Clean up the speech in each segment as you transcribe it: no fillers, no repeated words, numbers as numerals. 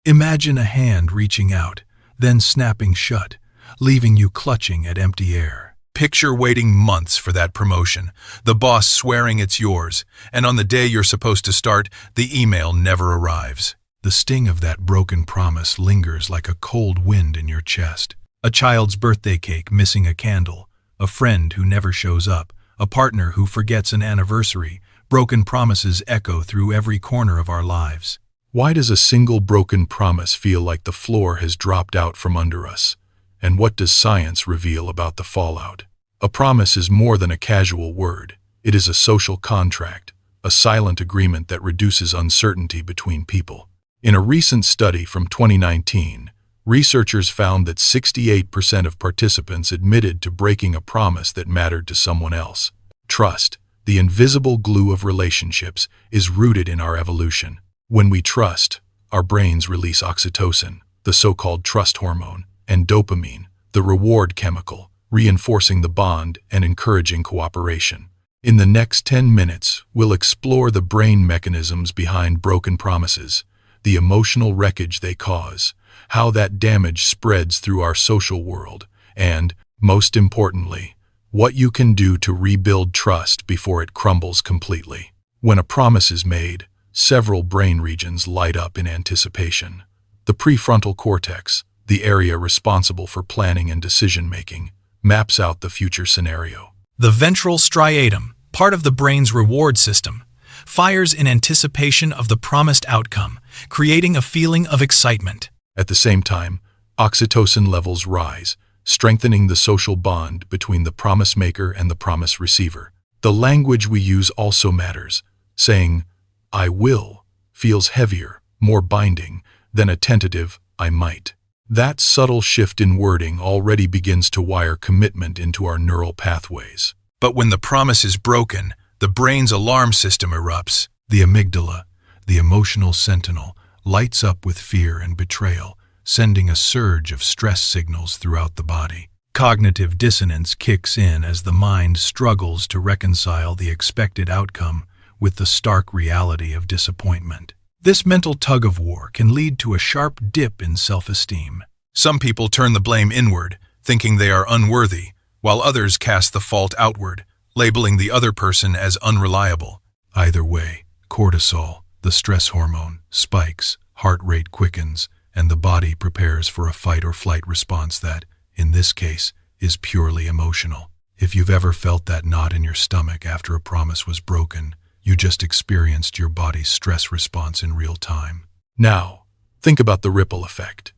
Imagine a hand reaching out, then snapping shut, leaving you clutching at empty air. Picture waiting months for that promotion, the boss swearing it's yours, and on the day you're supposed to start, the email never arrives. The sting of that broken promise lingers like a cold wind in your chest. A child's birthday cake missing a candle, a friend who never shows up, a partner who forgets an anniversary. Broken promises echo through every corner of our lives. Why does a single broken promise feel like the floor has dropped out from under us? And what does science reveal about the fallout? A promise is more than a casual word. It is a social contract, a silent agreement that reduces uncertainty between people. In a recent study from 2019, researchers found that 68% of participants admitted to breaking a promise that mattered to someone else. Trust, the invisible glue of relationships, is rooted in our evolution. When we trust, our brains release oxytocin, the so-called trust hormone, and dopamine, the reward chemical, reinforcing the bond and encouraging cooperation. In the next 10 minutes, we'll explore the brain mechanisms behind broken promises, the emotional wreckage they cause, how that damage spreads through our social world, and, most importantly, what you can do to rebuild trust before it crumbles completely. When a promise is made, several brain regions light up in anticipation. The prefrontal cortex, the area responsible for planning and decision-making, maps out the future scenario. The ventral striatum, part of the brain's reward system, fires in anticipation of the promised outcome, creating a feeling of excitement. At the same time, oxytocin levels rise, strengthening the social bond between the promise maker and the promise receiver. The language we use also matters. Saying, "I will," feels heavier, more binding, than a tentative, "I might." That subtle shift in wording already begins to wire commitment into our neural pathways. But when the promise is broken, the brain's alarm system erupts. The amygdala, the emotional sentinel, lights up with fear and betrayal, sending a surge of stress signals throughout the body. Cognitive dissonance kicks in as the mind struggles to reconcile the expected outcome with the stark reality of disappointment. This mental tug-of-war can lead to a sharp dip in self-esteem. Some people turn the blame inward, thinking they are unworthy, while others cast the fault outward, labeling the other person as unreliable. Either way, cortisol, the stress hormone, spikes, heart rate quickens, and the body prepares for a fight-or-flight response that, in this case, is purely emotional. If you've ever felt that knot in your stomach after a promise was broken, you just experienced your body's stress response in real time. Now, think about the ripple effect.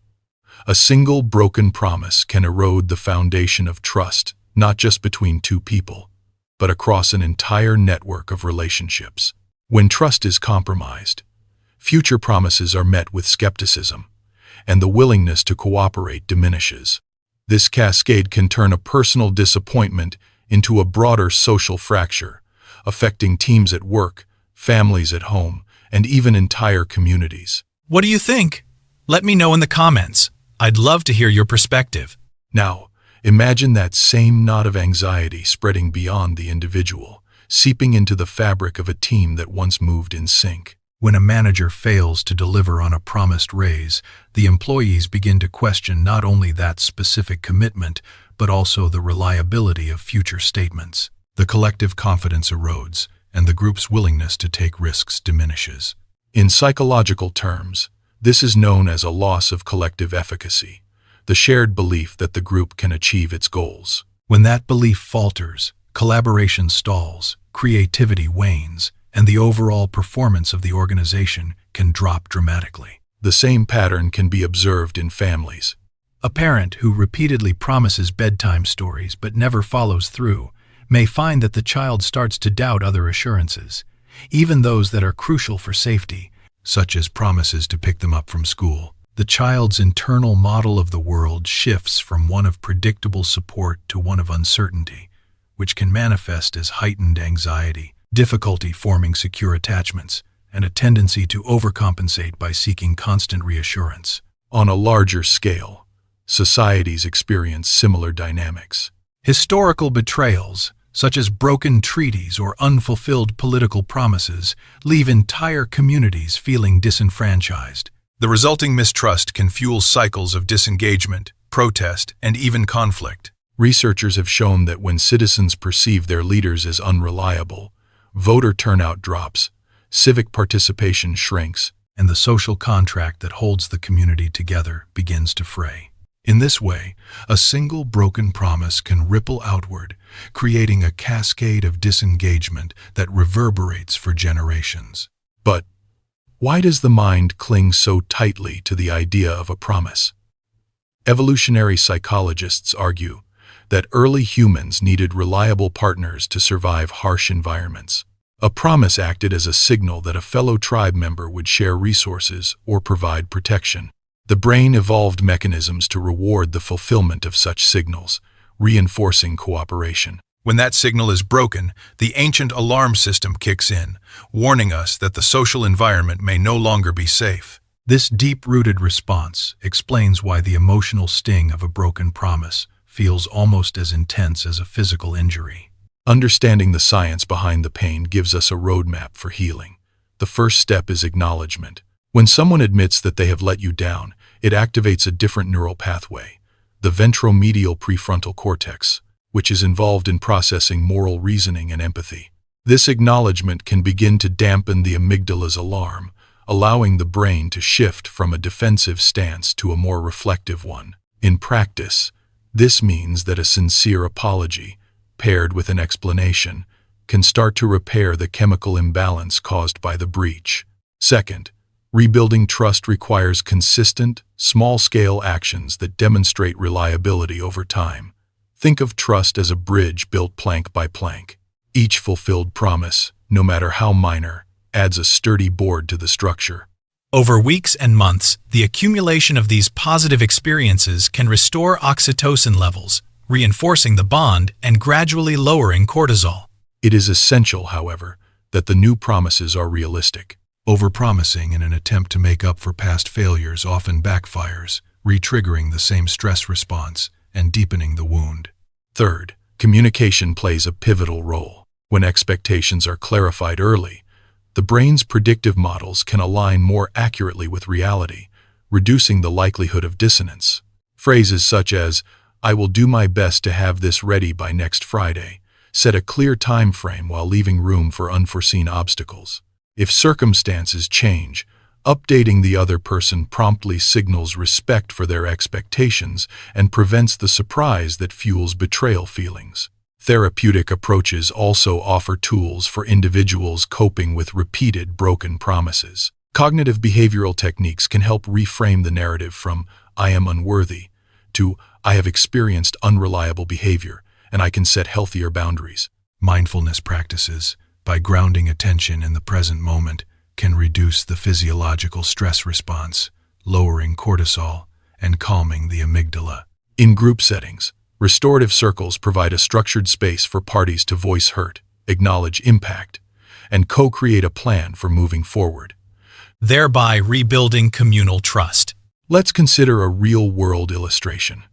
A single broken promise can erode the foundation of trust, not just between two people, but across an entire network of relationships. When trust is compromised, future promises are met with skepticism, and the willingness to cooperate diminishes. This cascade can turn a personal disappointment into a broader social fracture, affecting teams at work, families at home, and even entire communities. What do you think? Let me know in the comments. I'd love to hear your perspective. Now, imagine that same knot of anxiety spreading beyond the individual, seeping into the fabric of a team that once moved in sync. When a manager fails to deliver on a promised raise, the employees begin to question not only that specific commitment, but also the reliability of future statements. The collective confidence erodes, and the group's willingness to take risks diminishes. In psychological terms, this is known as a loss of collective efficacy, the shared belief that the group can achieve its goals. When that belief falters, collaboration stalls, creativity wanes, and the overall performance of the organization can drop dramatically. The same pattern can be observed in families. A parent who repeatedly promises bedtime stories but never follows through may find that the child starts to doubt other assurances, even those that are crucial for safety, such as promises to pick them up from school. The child's internal model of the world shifts from one of predictable support to one of uncertainty, which can manifest as heightened anxiety, difficulty forming secure attachments, and a tendency to overcompensate by seeking constant reassurance. On a larger scale, societies experience similar dynamics. Historical betrayals, such as broken treaties or unfulfilled political promises, leave entire communities feeling disenfranchised. The resulting mistrust can fuel cycles of disengagement, protest, and even conflict. Researchers have shown that when citizens perceive their leaders as unreliable, voter turnout drops, civic participation shrinks, and the social contract that holds the community together begins to fray. In this way, a single broken promise can ripple outward, creating a cascade of disengagement that reverberates for generations. But why does the mind cling so tightly to the idea of a promise? Evolutionary psychologists argue that early humans needed reliable partners to survive harsh environments. A promise acted as a signal that a fellow tribe member would share resources or provide protection. The brain evolved mechanisms to reward the fulfillment of such signals, reinforcing cooperation. When that signal is broken, the ancient alarm system kicks in, warning us that the social environment may no longer be safe. This deep-rooted response explains why the emotional sting of a broken promise feels almost as intense as a physical injury. Understanding the science behind the pain gives us a roadmap for healing. The first step is acknowledgement. When someone admits that they have let you down, it activates a different neural pathway, the ventromedial prefrontal cortex, which is involved in processing moral reasoning and empathy. This acknowledgement can begin to dampen the amygdala's alarm, allowing the brain to shift from a defensive stance to a more reflective one. In practice, this means that a sincere apology, paired with an explanation, can start to repair the chemical imbalance caused by the breach. Second, rebuilding trust requires consistent, small-scale actions that demonstrate reliability over time. Think of trust as a bridge built plank by plank. Each fulfilled promise, no matter how minor, adds a sturdy board to the structure. Over weeks and months, the accumulation of these positive experiences can restore oxytocin levels, reinforcing the bond and gradually lowering cortisol. It is essential, however, that the new promises are realistic. Overpromising in an attempt to make up for past failures often backfires, re-triggering the same stress response and deepening the wound. Third, communication plays a pivotal role. When expectations are clarified early, the brain's predictive models can align more accurately with reality, reducing the likelihood of dissonance. Phrases such as, "I will do my best to have this ready by next Friday," set a clear time frame while leaving room for unforeseen obstacles. If circumstances change, updating the other person promptly signals respect for their expectations and prevents the surprise that fuels betrayal feelings. Therapeutic approaches also offer tools for individuals coping with repeated broken promises. Cognitive behavioral techniques can help reframe the narrative from "I am unworthy" to "I have experienced unreliable behavior, and I can set healthier boundaries." Mindfulness practices, by grounding attention in the present moment, can reduce the physiological stress response, lowering cortisol and calming the amygdala. In group settings, restorative circles provide a structured space for parties to voice hurt, acknowledge impact, and co-create a plan for moving forward, thereby rebuilding communal trust. Let's consider a real-world illustration.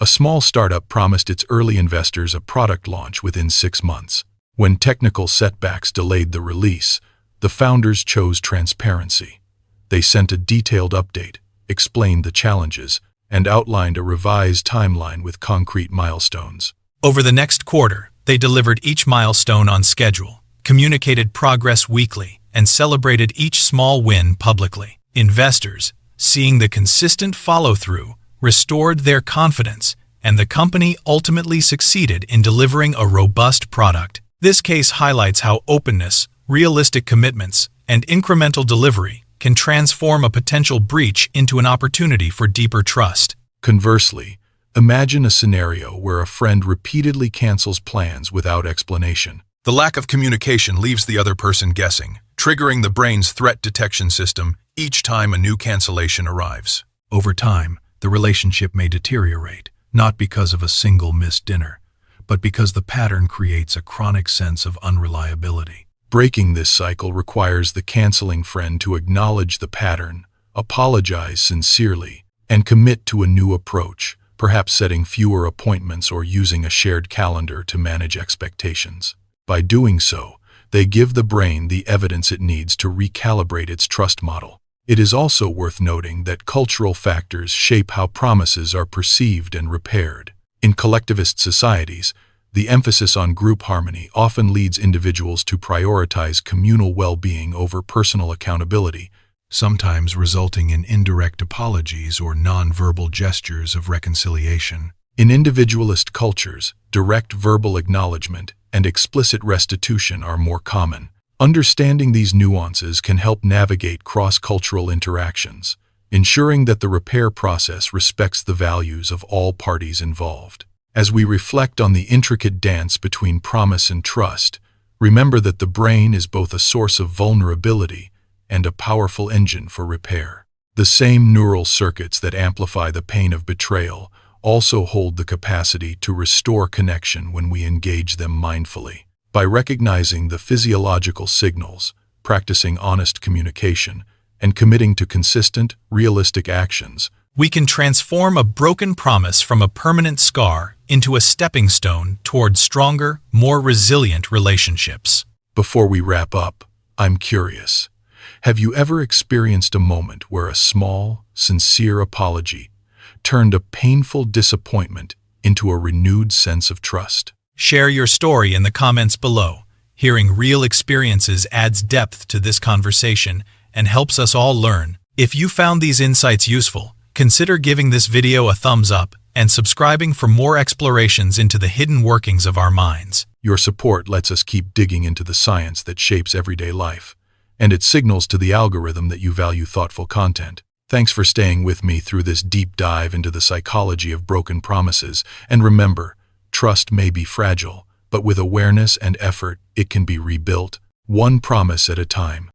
A small startup promised its early investors a product launch within 6 months. When technical setbacks delayed the release, the founders chose transparency. They sent a detailed update, explained the challenges, and outlined a revised timeline with concrete milestones. Over the next quarter, they delivered each milestone on schedule, communicated progress weekly, and celebrated each small win publicly. Investors, seeing the consistent follow-through, restored their confidence, and the company ultimately succeeded in delivering a robust product. This case highlights how openness, realistic commitments, and incremental delivery can transform a potential breach into an opportunity for deeper trust. Conversely, imagine a scenario where a friend repeatedly cancels plans without explanation. The lack of communication leaves the other person guessing, triggering the brain's threat detection system each time a new cancellation arrives. Over time, the relationship may deteriorate, not because of a single missed dinner, but because the pattern creates a chronic sense of unreliability. Breaking this cycle requires the canceling friend to acknowledge the pattern, apologize sincerely, and commit to a new approach, perhaps setting fewer appointments or using a shared calendar to manage expectations. By doing so, they give the brain the evidence it needs to recalibrate its trust model. It is also worth noting that cultural factors shape how promises are perceived and repaired. In collectivist societies, the emphasis on group harmony often leads individuals to prioritize communal well-being over personal accountability, sometimes resulting in indirect apologies or non-verbal gestures of reconciliation. In individualist cultures, direct verbal acknowledgement and explicit restitution are more common. Understanding these nuances can help navigate cross-cultural interactions, ensuring that the repair process respects the values of all parties involved. As we reflect on the intricate dance between promise and trust, remember that the brain is both a source of vulnerability and a powerful engine for repair. The same neural circuits that amplify the pain of betrayal also hold the capacity to restore connection when we engage them mindfully. By recognizing the physiological signals, practicing honest communication, and committing to consistent, realistic actions, we can transform a broken promise from a permanent scar into a stepping stone toward stronger, more resilient relationships. Before we wrap up, I'm curious. Have you ever experienced a moment where a small, sincere apology turned a painful disappointment into a renewed sense of trust? Share your story in the comments below. Hearing real experiences adds depth to this conversation and helps us all learn. If you found these insights useful, consider giving this video a thumbs up and subscribing for more explorations into the hidden workings of our minds. Your support lets us keep digging into the science that shapes everyday life, and it signals to the algorithm that you value thoughtful content. Thanks for staying with me through this deep dive into the psychology of broken promises, and remember, trust may be fragile, but with awareness and effort, it can be rebuilt, one promise at a time.